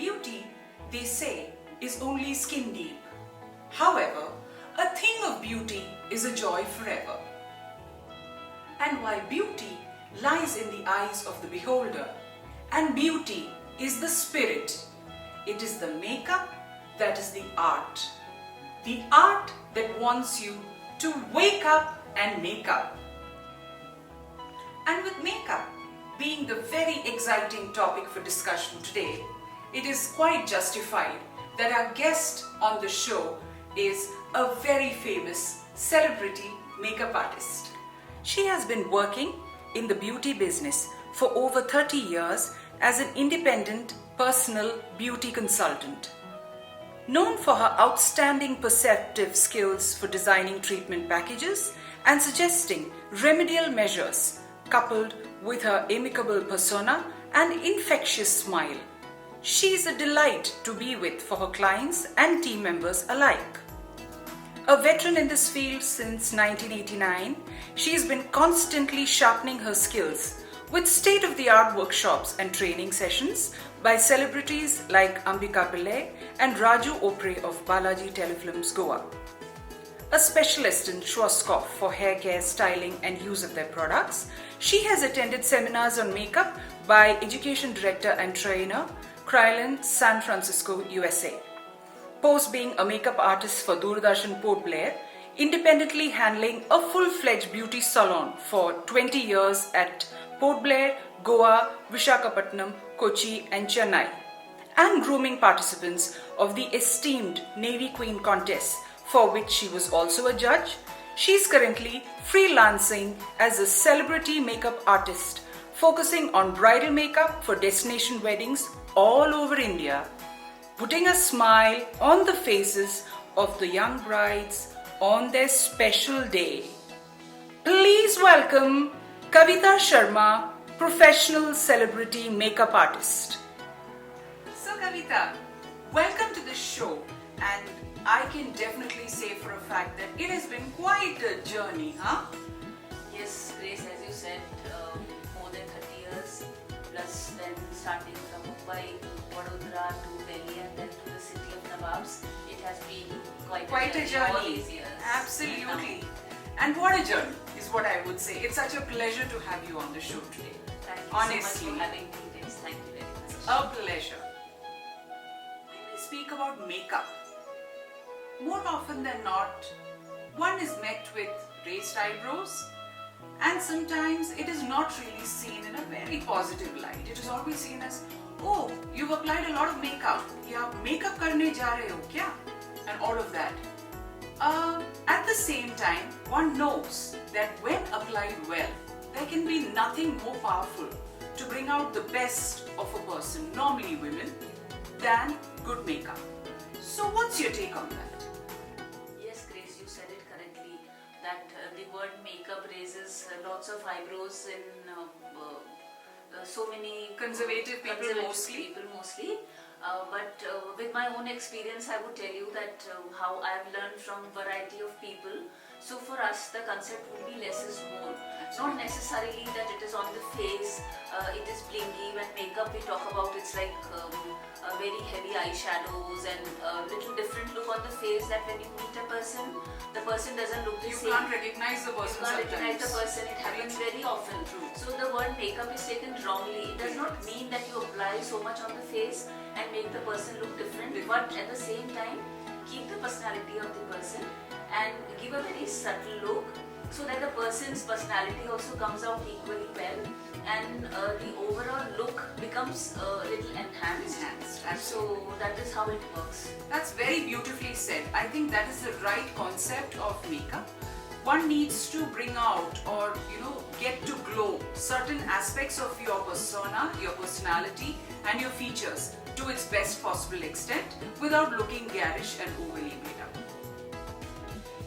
Beauty, they say, is only skin deep. However, a thing of beauty is a joy forever. And while beauty lies in the eyes of the beholder, and beauty is the spirit, it is the makeup that is the art. The art that wants you to wake up and make up. And with makeup being the very exciting topic for discussion today, it is quite justified that our guest on the show is a very famous celebrity makeup artist. She has been working in the beauty business for over 30 years as an independent personal beauty consultant. Known for her outstanding perceptive skills for designing treatment packages and suggesting remedial measures, coupled with her amicable persona and infectious smile, she is a delight to be with for her clients and team members alike. A veteran in this field since 1989, she has been constantly sharpening her skills with state-of-the-art workshops and training sessions by celebrities like Ambika Pillai and Raju Opre of Balaji Telefilms Goa. A specialist in Schwarzkopf for hair care, styling and use of their products, she has attended seminars on makeup by Education Director and Trainer, Krylon, San Francisco, USA. Post being a makeup artist for Doordarshan Port Blair, independently handling a full-fledged beauty salon for 20 years at Port Blair, Goa, Vishakhapatnam, Kochi and Chennai, and grooming participants of the esteemed Navy Queen contest, for which she was also a judge. She is currently freelancing as a celebrity makeup artist, focusing on bridal makeup for destination weddings all over India, putting a smile on the faces of the young brides on their special day. Please welcome Kavita Sharma, professional celebrity makeup artist. So Kavita, welcome to the show, and I can definitely say for a fact that it has been quite a journey, huh? Yes, Grace, as you said, more than 30 years, plus then starting from Mumbai to Vadodara to Delhi and then to the city of Nawabs. It has been quite a journey all these years. Absolutely. And what a journey is what I would say. It's such a pleasure to have you on the show today. Thank you Honestly. so much for having me, Grace. Thank you very much. A pleasure. When we speak about makeup, more often than not, one is met with raised eyebrows, and sometimes it is not really seen in a very positive light. It is always seen as, oh, you've applied a lot of makeup. Ya makeup karne ja rahe ho kya? And all of that. At the same time, one knows that when applied well, there can be nothing more powerful to bring out the best of a person, normally women, than good makeup. So what's your take on that? Yes, Grace, you said it correctly that the word makeup raises lots of eyebrows in so many Conservative people mostly. But with my own experience, I would tell you that how I have learned from variety of people. So for us, the concept would be less is more. Not necessarily that it is on the face, it is blingy. When makeup we talk about, it's like very heavy eyeshadows and a little different look on the face, that when you meet a person, the person doesn't look the same. You can't recognize the person sometimes. You can't recognize the person, it happens very often. True. So the word makeup is taken wrongly. It does not mean that you apply so much on the face and make the person look different, but at the same time, keep the personality of the person and give a very subtle look so that the person's personality also comes out equally well, and the overall look becomes a little enhanced. So that is how it works. That's very beautifully said. I think that is the right concept of makeup. One needs to bring out, or get to glow certain aspects of your persona, your personality and your features to its best possible extent without looking garish and overly made up.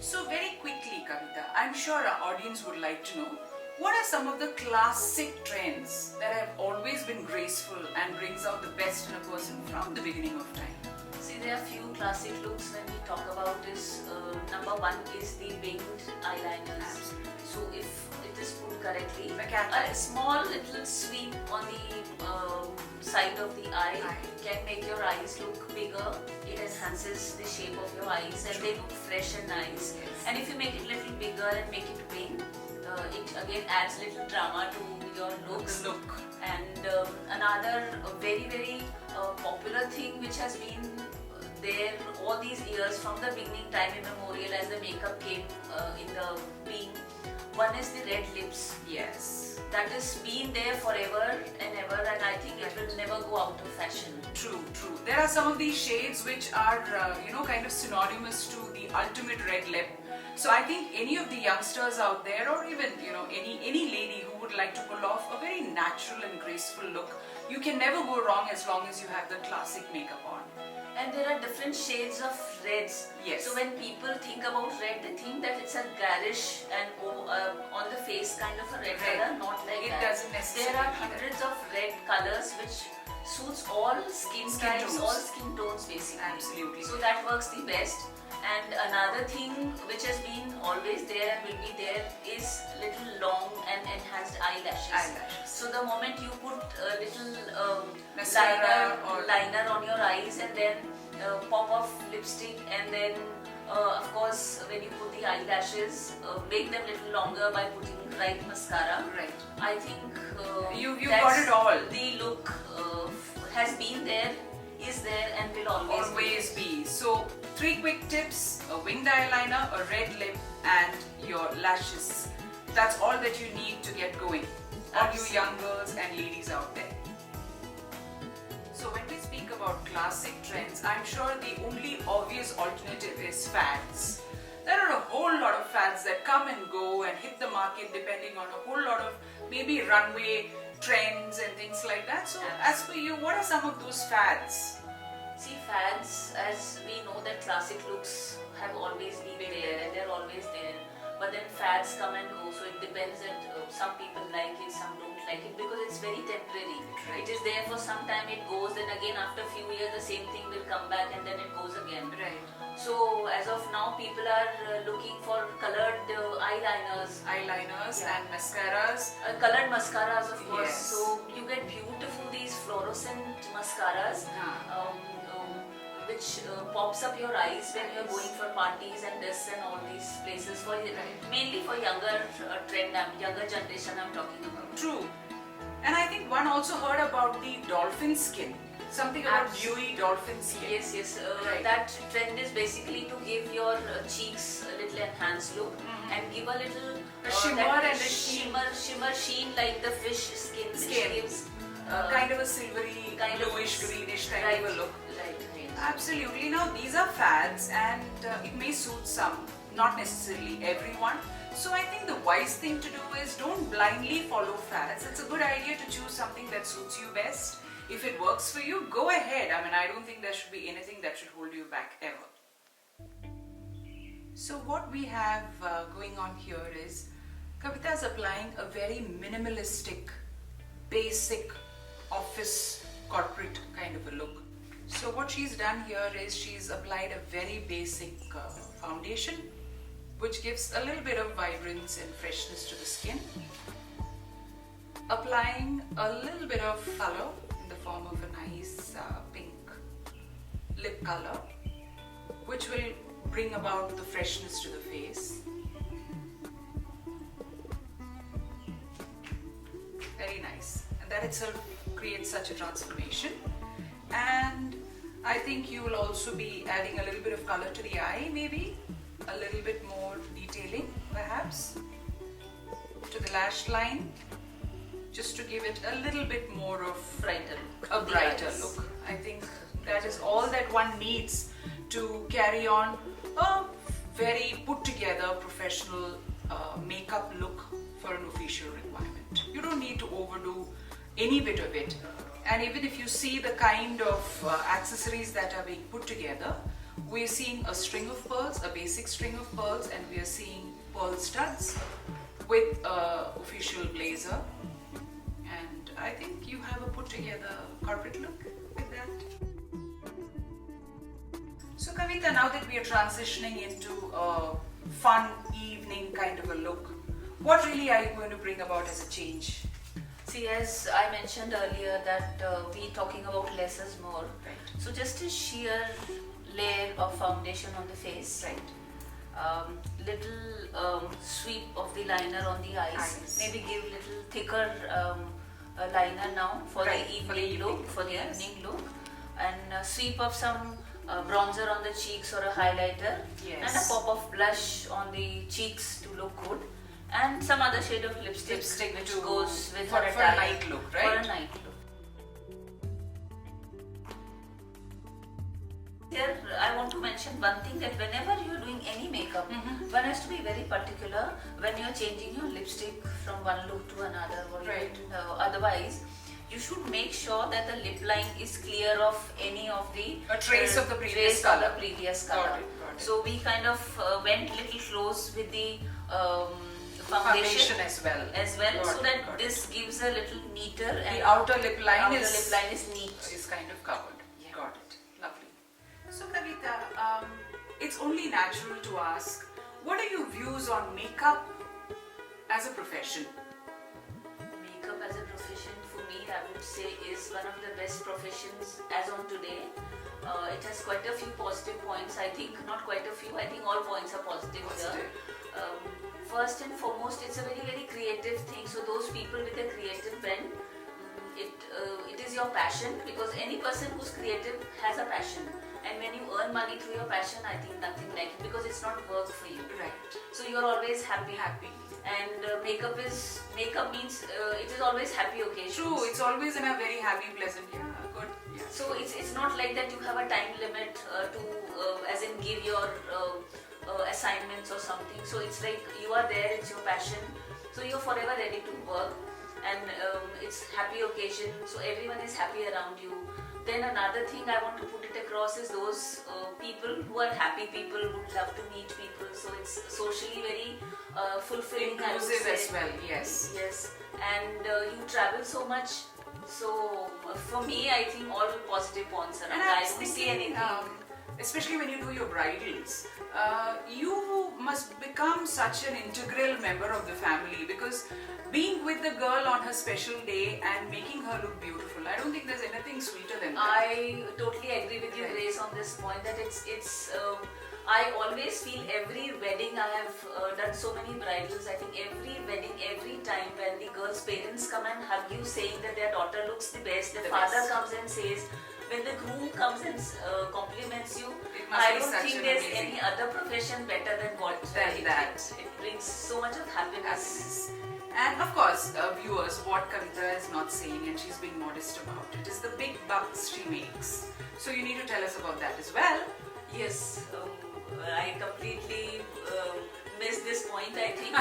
So very quickly, Kavita, I'm sure our audience would like to know, what are some of the classic trends that have always been graceful and brings out the best in a person from the beginning of time? See, there are few classic looks when we talk about is number one is the winged eyeliners. Absolutely. So if it is put correctly, The cat a eye. small little sweep on the side of the eye can make your eyes look bigger. It enhances the shape of your eyes and they look fresh and nice. Yes. And if you make it little bigger and make it wing, it again adds little drama to your looks. The look. And another very popular thing which has been there all these years from the beginning time immemorial as the makeup came in the being, one is the red lips. Yes. That has been there forever and ever, and I think it will never go out of fashion. True. There are some of these shades which are, kind of synonymous to the ultimate red lip. So I think any of the youngsters out there, or even any lady who would like to pull off a very natural and graceful look, you can never go wrong as long as you have the classic makeup on. And there are different shades of reds. Yes. So when people think about red, they think that it's a garish and on the face kind of a red color, not like It that. doesn't necessarily There are be that. hundreds of red colors which suits all skin types, tones. all skin tones basically. Absolutely. So that works the best. And another thing which has been always there and will be there is little long and enhanced eyelashes. So the moment you put a little Mascara or liner on your eyes and then pop off lipstick and then of course when you put the eyelashes, make them little longer by putting right mascara. Right. I think You that's got it all. The look has been there, is there and will always be. So 3 quick tips: a winged eyeliner, a red lip, and your lashes. That's all that you need to get going. All you young girls and ladies out there. So when we speak about classic trends, I'm sure the only obvious alternative is fads. There are a whole lot of fads that come and go and hit the market depending on a whole lot of maybe runway trends and things like that. So as per you, what are some of those fads? See, fads, as we know that classic looks have always been there and they're always there. But then fads come and go, so it depends that some people like it, some don't like it because it's very temporary. Right. It is there for some time, it goes, then again after a few years the same thing will come back and then it goes again. Right. So as of now people are looking for colored eyeliners. And mascaras. Colored mascaras of course. Yes. So you get beautiful these fluorescent mascaras. Which pops up your eyes when you're going for parties and this and all these places for mainly for younger younger generation I'm talking about. True. And I think one also heard about the dolphin skin. Something about dewy dolphin skin. Yes. That trend is basically to give your cheeks a little enhanced look and give a little shimmer and a shimmer sheen like the fish skin. Which gives kind of a silvery, bluish, greenish kind of a look. Right. Absolutely. Now these are fads and it may suit some, not necessarily everyone. So I think the wise thing to do is don't blindly follow fads. It's a good idea to choose something that suits you best. If it works for you, go ahead. I mean, I don't think there should be anything that should hold you back ever. So what we have going on here is Kavita is applying a very minimalistic, basic office corporate kind of a look. So what she's done here is she's applied a very basic foundation which gives a little bit of vibrance and freshness to the skin. Applying a little bit of color in the form of a nice pink lip color which will bring about the freshness to the face. Very nice. And that itself creates such a transformation. And I think you will also be adding a little bit of color to the eye, maybe a little bit more detailing perhaps to the lash line, just to give it a little bit more of a brighter look. I think that is all that one needs to carry on a very put together professional makeup look for an official requirement. You don't need to overdo any bit of it. And even if you see the kind of accessories that are being put together, we're seeing a string of pearls, a basic string of pearls, and we are seeing pearl studs with an official blazer. And I think you have a put together corporate look with that. Kavita, now that we are transitioning into a fun evening kind of a look, what really are you going to bring about as a change? See, as I mentioned earlier, that we talking about less is more. Right. So just a sheer layer of foundation on the face. Right. Little sweep of the liner on the eyes. Eyes. Maybe give little thicker liner now for Right, the for the evening look, evening, for the yes. evening look, and sweep of some bronzer on the cheeks or a highlighter, Yes. and a pop of blush on the cheeks to look good, and some other shade of lipstick, which to- goes with for, her for a attire. night look, For right? a night look. Here, I want to mention one thing, that whenever you're doing any makeup, one has to be very particular when you're changing your lipstick from one look to another, or Right. even, otherwise, you should make sure that the lip line is clear of any of the A trace of the previous trace of colour. the previous Got color. it, got it. So we kind of went little close with the Foundation as well. Got so it, that got it. this gives a little neater, and The outer lip line outer is lip line is neat. is kind of covered. Yeah. Got it. Lovely. So Kavita, it's only natural to ask, what are your views on makeup as a profession? Makeup as a profession, for me, I would say, is one of the best professions as on today. It has quite a few positive points. I think not quite a few. I think all points are positive Positive. here. First and foremost, it's a very, very creative thing. So those people with a creative bent, it is your passion, because any person who's creative has a passion. And when you earn money through your passion, I think nothing like it, because it's not work for you. Right. So you're always happy. Happy. And makeup means it is always happy occasions. True. It's always in a very happy, pleasant. Yeah. Good. Yeah. So it's not like that you have a time limit to as in give your assignments or something. So it's like you are there, it's your passion. So you're forever ready to work, and it's happy occasion. So everyone is happy around you. Then another thing I want to put it across is those people who are happy people, who love to meet people. So it's socially very fulfilling. I would Inclusive say. as well. Yes. Yes, and you travel so much. So for me, I think all positive points around. And I was don't see thinking, anything. especially when you do your bridals, you must become such an integral member of the family, because being with the girl on her special day and making her look beautiful, I don't think there's anything sweeter than that. I totally agree with you, Right. Grace, on this point, that it's. I always feel every wedding I have done so many bridals. I think every wedding, every time when the girl's parents come and hug you, saying that their daughter looks the best, the father best. comes and says, when the groom comes and compliments you, It must I be don't such think an there's amazing- any other profession better than what Than that. It brings so much of happiness. Happiness. And of course, viewers, what Kavita is not saying, and she's being modest about it, is the big bucks she makes. So you need to tell us about that as well. Yes, I completely missed this point, I think.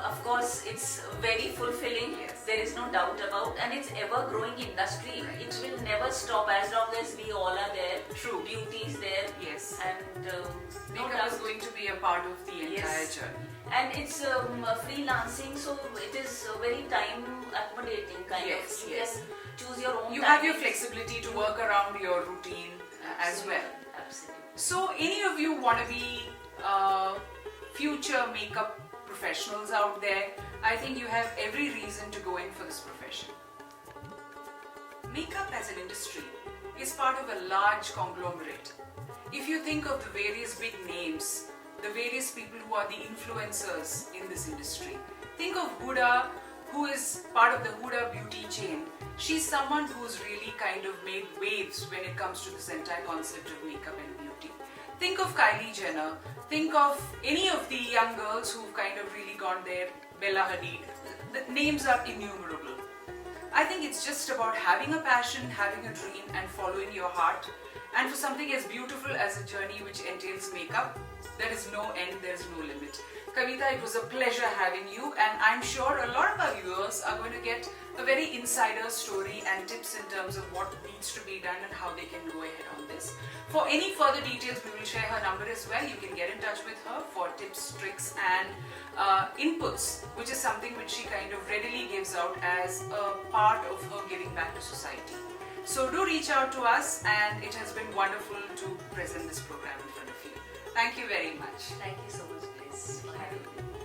Of course, it's very fulfilling, Yes. there is no doubt about, and it's ever growing industry. Right. It will never stop as long as we all are there. True. Beauty is there. Yes. And no Makeup is doubt. going to be a part of the entire Yes. journey. And it's freelancing, so it is very time accommodating kind Yes, of. You yes. can choose your own You have your timings. flexibility to work around your routine as well. Absolutely. So, any of you want to be future makeup professionals out there? I think you have every reason to go in for this profession. Makeup as an industry is part of a large conglomerate. If you think of the various big names, the various people who are the influencers in this industry, think of Huda, who is part of the Huda beauty chain. She's someone who's really kind of made waves when it comes to this entire concept of makeup and beauty. Think of Kylie Jenner. Think of any of the young girls who've kind of really gone there, Bella Hadid. The names are innumerable. I think it's just about having a passion, having a dream, and following your heart. And for something as beautiful as a journey which entails makeup, there is no end, there is no limit. Kavita, it was a pleasure having you, and I'm sure a lot of our viewers are going to get a very insider story and tips in terms of what needs to be done and how they can go ahead on this. For any further details, we will share her number as well. You can get in touch with her for tips, tricks and inputs, which is something which she kind of readily gives out as a part of her giving back to society. So do reach out to us, and it has been wonderful to present this program in front of you. Thank you very much. Thank you so much, guys, for having me.